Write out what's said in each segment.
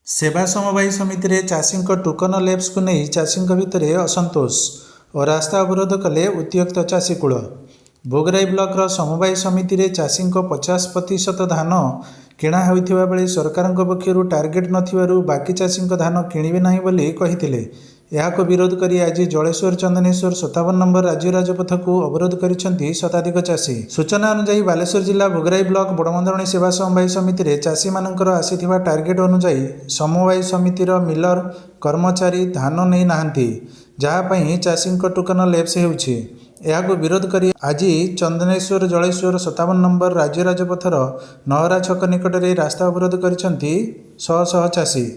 सेवा समवायी समिति रे चाषी टोकन लैब्स को नहीं चाषी भितर असंतोष और रास्ता अवरोध कले उत्त्यक्त चाषीकूल। भोगराई ब्लॉक समवायी समिति रे चाषी 50% धान किणा होइथिबा बेले सरकार पक्षर टार्गेट नथिबारु बाकी चाषी धान किणिबे नाही बोली कहिथिले। याको विरोध करी आज जलेश्वर चंदनेश्वर 57 नंबर राज्य राजपथ को अवरोध करिसेंती शताधिक चाषी। सूचना अनुसार बालेश्वर जिला भोगराई ब्लॉक बड़मंदरणी सेवा समवायी समिति रे चाषी मानकर आसीथिबा टार्गेट अनुसार समवायी समितिर मिलर कर्मचारी धान नै नाहांती, जहाँ पई चाषी टोकन लैप्स हेउछि। याको विरोध करी आज चंदनेश्वर जलेश्वर 57 नंबर राज्य राजपथर नहरा छक निकट में रास्ता अवरोध करिसेंती शह शह चाषी।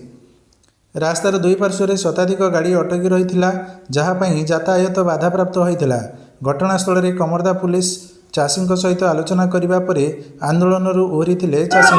रास्तार दुई पार्श्व शताधिक गाड़ी अटकी रही, जहाँपाई यातायात बाधाप्राप्त होता। घटनास्थल में कमरदा पुलिस चाषी सहित आलोचना करने पर आंदोलन ओहरी चाषी।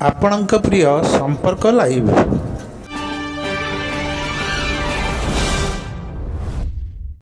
आपणक प्रिय संपर्क लाइव।